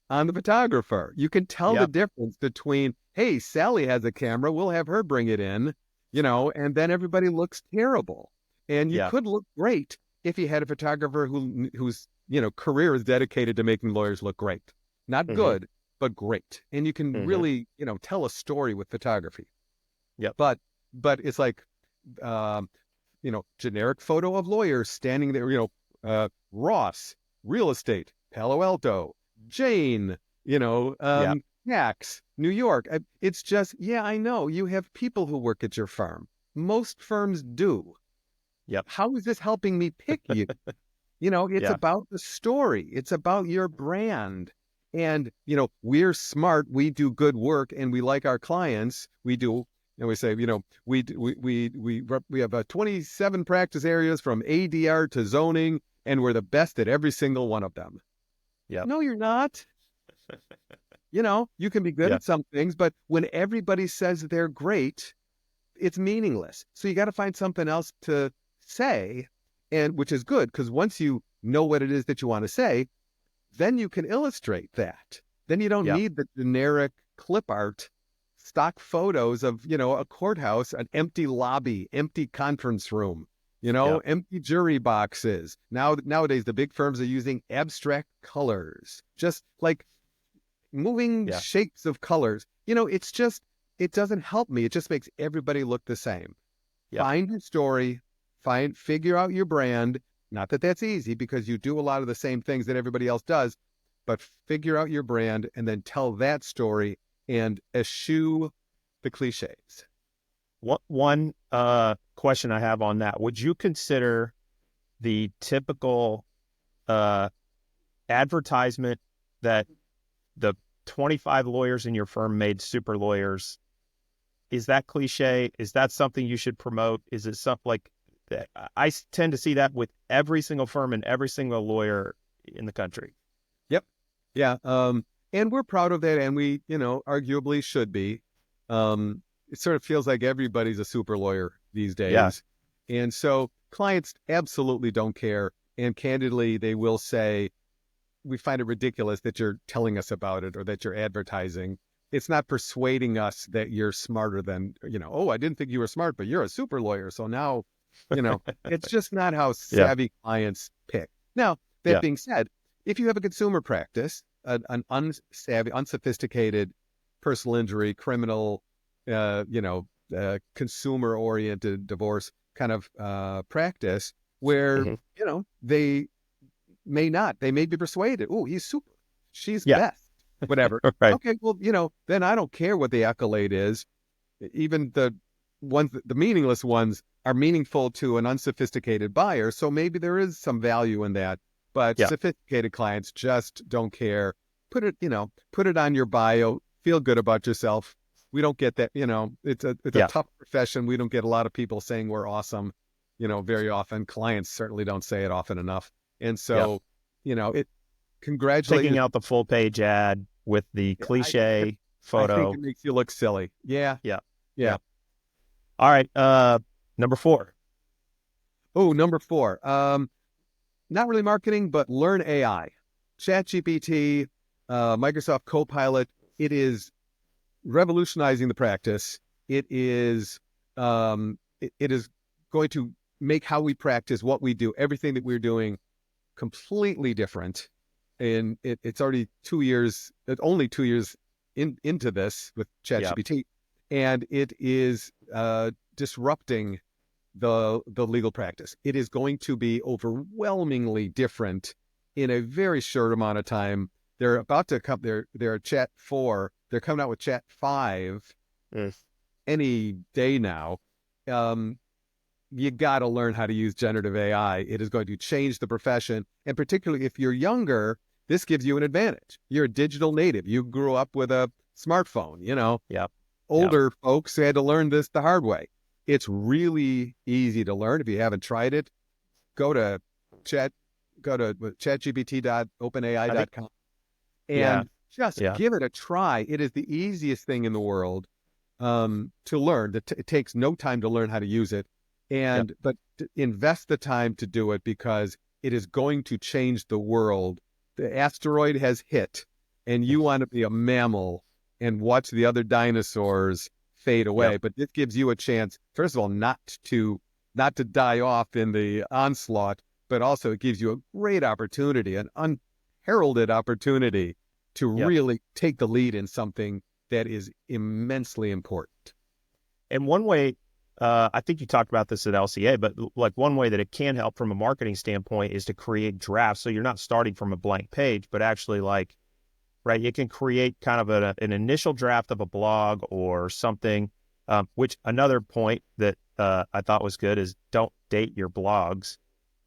on the photographer. You can tell the difference between, hey, Sally has a camera, we'll have her bring it in, and then everybody looks terrible. And you could look great if you had a photographer whose career is dedicated to making lawyers look great. Not good, but great. And you can really, tell a story with photography. Yep. But it's like, generic photo of lawyers standing there, Ross, real estate, Palo Alto, Jane, Max, New York. It's just, I know you have people who work at your firm. Most firms do. Yep. How is this helping me pick you? It's about the story. It's about your brand. And, we're smart. We do good work and we like our clients. We do. And we say, we have 27 practice areas from ADR to zoning, and we're the best at every single one of them. Yep. No, you're not. You can be good at some things, but when everybody says they're great, it's meaningless. So you got to find something else to say, and which is good, because once you know what it is that you want to say, then you can illustrate that. Then you don't need the generic clip art, stock photos of, a courthouse, an empty lobby, empty conference room, empty jury boxes. Nowadays, the big firms are using abstract colors, just like moving shapes of colors. It doesn't help me. It just makes everybody look the same. Find your story, figure out your brand. Not that that's easy, because you do a lot of the same things that everybody else does, but figure out your brand and then tell that story and eschew the cliches. One question I have on that: would you consider the typical advertisement that the 25 lawyers in your firm made super lawyers? Is that cliche? Is that something you should promote? Is it something like that? I tend to see that with every single firm and every single lawyer in the country. Yep. Yeah. And we're proud of that, and we, arguably should be. It sort of feels like everybody's a super lawyer these days. Yeah. And so clients absolutely don't care. And candidly, they will say, we find it ridiculous that you're telling us about it or that you're advertising. It's not persuading us that you're smarter than, oh, I didn't think you were smart, but you're a super lawyer. So now, it's just not how savvy clients pick. Now, that being said, if you have a consumer practice, an unsavvy, unsophisticated personal injury, criminal, consumer-oriented divorce kind of practice where, they may be persuaded. Oh, he's super. She's best. Whatever. Right. Okay, well, then I don't care what the accolade is. Even the meaningless ones are meaningful to an unsophisticated buyer. So maybe there is some value in that. But sophisticated clients just don't care. Put it on your bio. Feel good about yourself. We don't get that. It's a tough profession. We don't get a lot of people saying we're awesome. Very often. Clients certainly don't say it often enough. And so, congratulations. Taking out the full page ad with the cliche photo. I think it makes you look silly. Yeah. All right. Number 4. Oh, number 4. Not really marketing, but learn AI. ChatGPT, Microsoft Copilot. It is revolutionizing the practice. It is it is going to make how we practice, what we do, everything that we're doing completely different. And it's already 2 years, only 2 years into this with ChatGPT, and it is disrupting the legal practice. It is going to be overwhelmingly different in a very short amount of time. They're about to come. They're Chat 4. They're coming out with Chat 5 any day now. You got to learn how to use generative AI. It is going to change the profession. And particularly if you're younger, this gives you an advantage. You're a digital native. You grew up with a smartphone, Older folks had to learn this the hard way. It's really easy to learn. If you haven't tried it, go to chatgpt.openai.com and just give it a try. It is the easiest thing in the world to learn. It takes no time to learn how to use it. But invest the time to do it because it is going to change the world. The asteroid has hit, and you want to be a mammal and watch the other dinosaurs fade away. But this gives you a chance, first of all, not to die off in the onslaught, but also it gives you a great opportunity, an unheralded opportunity to really take the lead in something that is immensely important. And one way, I think you talked about this at LCA, but like one way that it can help from a marketing standpoint is to create drafts. So you're not starting from a blank page, but actually you can create kind of an initial draft of a blog or something, which another point that I thought was good is don't date your blogs.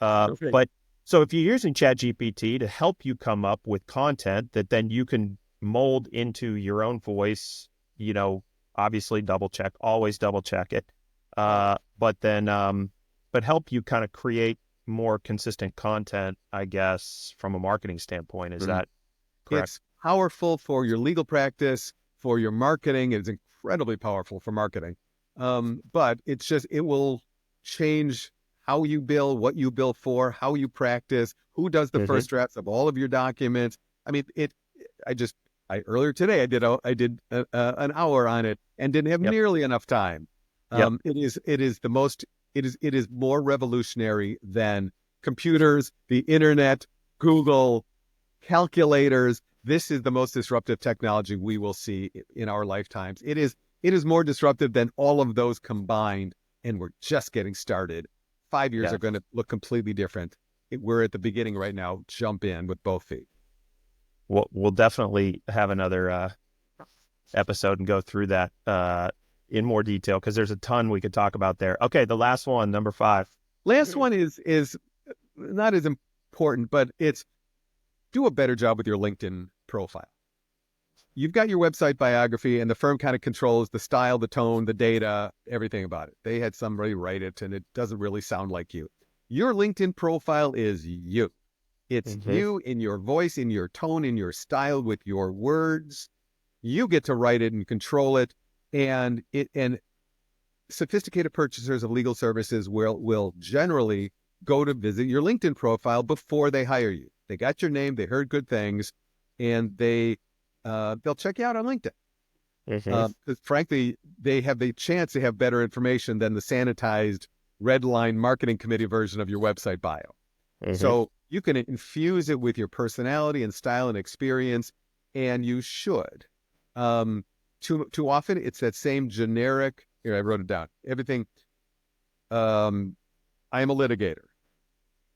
But so if you're using ChatGPT to help you come up with content that then you can mold into your own voice, obviously always double check it. But help you kind of create more consistent content, I guess, from a marketing standpoint. Is that correct? It's powerful for your legal practice, for your marketing. It's incredibly powerful for marketing. But it will change how you bill, what you bill for, how you practice, who does the first drafts of all of your documents. I mean, earlier today, I did an hour on it and didn't have nearly enough time. It is more revolutionary than computers, the internet, Google, calculators. This is the most disruptive technology we will see in our lifetimes. It is more disruptive than all of those combined, and we're just getting started. 5 years are going to look completely different. We're at the beginning right now. Jump in with both feet. We'll definitely have another episode and go through that in more detail because there's a ton we could talk about there. Okay, the last one, number 5. Last one is not as important, but it's do a better job with your LinkedIn profile. You've got your website biography, and the firm kind of controls the style, the tone, the data, everything about it. They had somebody write it, and it doesn't really sound like you. Your LinkedIn profile is you. It's you in your voice, in your tone, in your style, with your words. You get to write it and control it, and sophisticated purchasers of legal services will generally go to visit your LinkedIn profile before they hire you. They got your name, they heard good things, and they'll check you out on LinkedIn. Because frankly, they have the chance to have better information than the sanitized red line marketing committee version of your website bio. So you can infuse it with your personality and style and experience, and you should. Too often, it's that same generic. Here, I wrote it down. Everything. I am a litigator.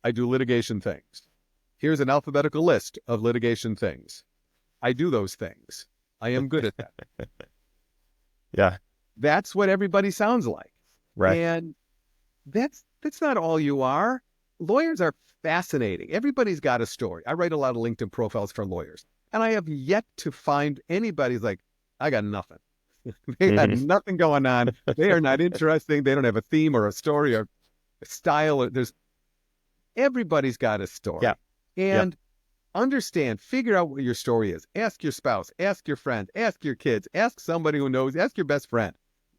I do litigation things. Here's an alphabetical list of litigation things. I do those things. I am good at that. Yeah. That's what everybody sounds like. Right. And that's not all you are. Lawyers are fascinating. Everybody's got a story. I write a lot of LinkedIn profiles for lawyers, and I have yet to find anybody's like, I got nothing. They got nothing going on. They are not interesting. They don't have a theme or a story or a style. Everybody's got a story. Yeah. And understand, figure out what your story is. Ask your spouse, ask your friend, ask your kids, ask somebody who knows, ask your best friend.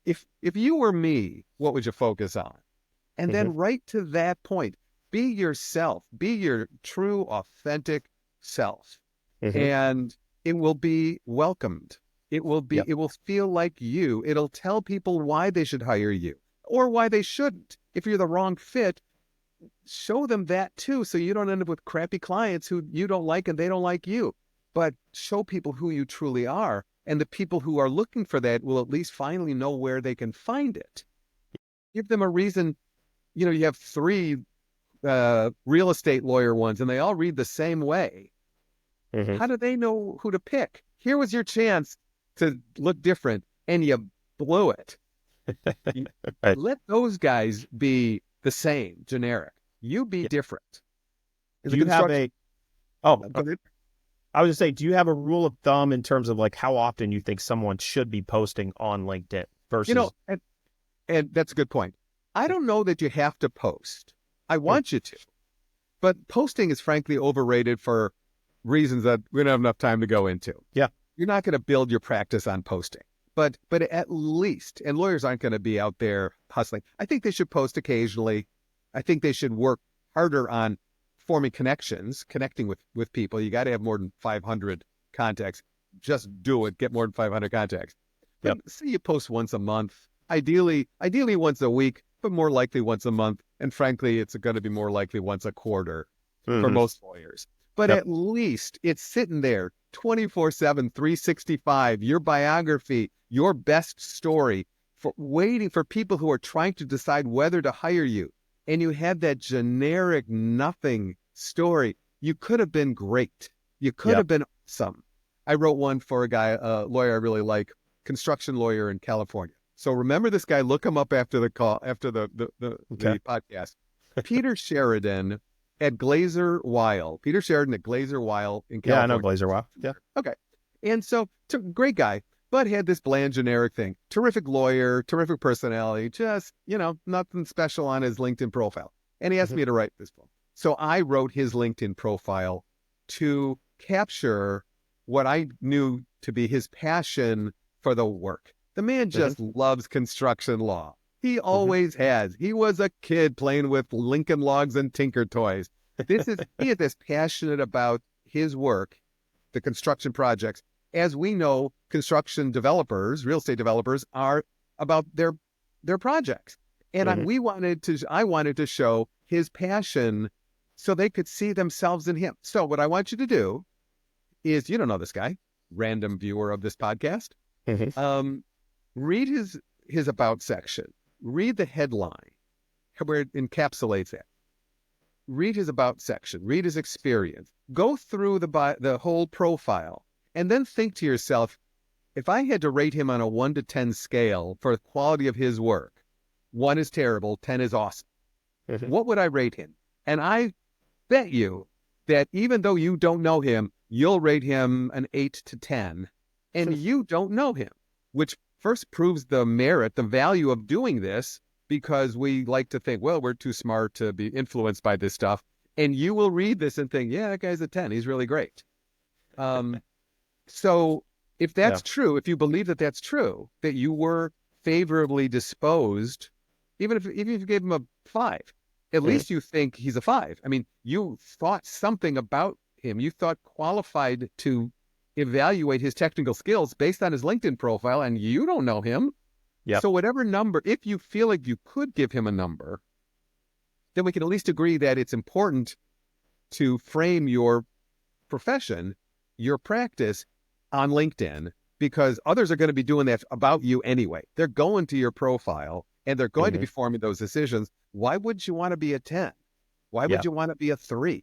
If you were me, what would you focus on? And then right to that point, be yourself, be your true, authentic self. And it will be welcomed. It will be, it will feel like you. It'll tell people why they should hire you or why they shouldn't. If you're the wrong fit, show them that too, so you don't end up with crappy clients who you don't like and they don't like you. But show people who you truly are, and the people who are looking for that will at least finally know where they can find it. Give them a reason. You know, you have 3 real estate lawyer ones, and they all read the same way. How do they know who to pick? Here was your chance to look different, and you blew it. Right. Let those guys be the same, generic. You be different. Do you have a... Oh, I was just saying, do you have a rule of thumb in terms of like how often you think someone should be posting on LinkedIn versus... You know, and that's a good point. I don't know that you have to post. I want you to. But posting is frankly overrated for reasons that we don't have enough time to go into. Yeah. You're not going to build your practice on posting. But at least, and lawyers aren't going to be out there hustling. I think they should post occasionally. I think they should work harder on forming connections, connecting with people. You got to have more than 500 contacts. Just do it. Get more than 500 contacts. But say you post once a month, ideally once a week, but more likely once a month. And frankly, it's going to be more likely once a quarter for most lawyers. But at least it's sitting there 24/7, 365, your biography, your best story, for waiting for people who are trying to decide whether to hire you. And you had that generic nothing story. You could have been great. You could have been awesome. I wrote one for a lawyer I really like, construction lawyer in California. So remember this guy, look him up after the call, after the podcast. Peter Sheridan at Glazer Weil. Peter Sheridan at Glazer Weil in California. Yeah, I know Glazer Weil. Yeah. Okay. And so, great guy, but had this bland, generic thing. Terrific lawyer, terrific personality, just, nothing special on his LinkedIn profile. And he asked me to write this book. So I wrote his LinkedIn profile to capture what I knew to be his passion for the work. The man just loves construction law. He always has. He was a kid playing with Lincoln Logs and Tinker Toys. He is this passionate about his work, the construction projects. As we know, construction developers, real estate developers, are about their projects. And I wanted to show his passion so they could see themselves in him. So what I want you to do is, you don't know this guy, random viewer of this podcast, read his about section. Read the headline where it encapsulates it. Read his about section. Read his experience. Go through the whole profile, and then think to yourself, if I had to rate him on a 1 to 10 scale for the quality of his work, 1 is terrible, 10 is awesome. What would I rate him? And I bet you that even though you don't know him, you'll rate him an 8 to 10, and you don't know him, which first proves the merit, the value of doing this, because we like to think, well, we're too smart to be influenced by this stuff. And you will read this and think, yeah, that guy's a 10. He's really great. So if that's true, if you believe that that's true, that you were favorably disposed, even if you gave him a 5, at least you think he's a 5. I mean, you thought something about him. You thought qualified to evaluate his technical skills based on his LinkedIn profile, and you don't know him. Yep. So whatever number, if you feel like you could give him a number, then we can at least agree that it's important to frame your profession, your practice on LinkedIn, because others are going to be doing that about you anyway. They're going to your profile and they're going to be forming those decisions. Why would you want to be a 10? Why would you want to be a 3?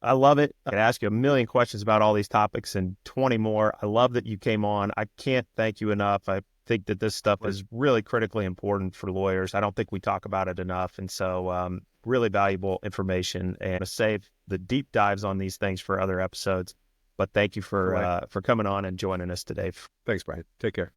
I love it. I could ask you a million questions about all these topics and 20 more. I love that you came on. I can't thank you enough. I think that this stuff is really critically important for lawyers. I don't think we talk about it enough. And so really valuable information, and save the deep dives on these things for other episodes. But thank you for coming on and joining us today. Thanks, Brian. Take care.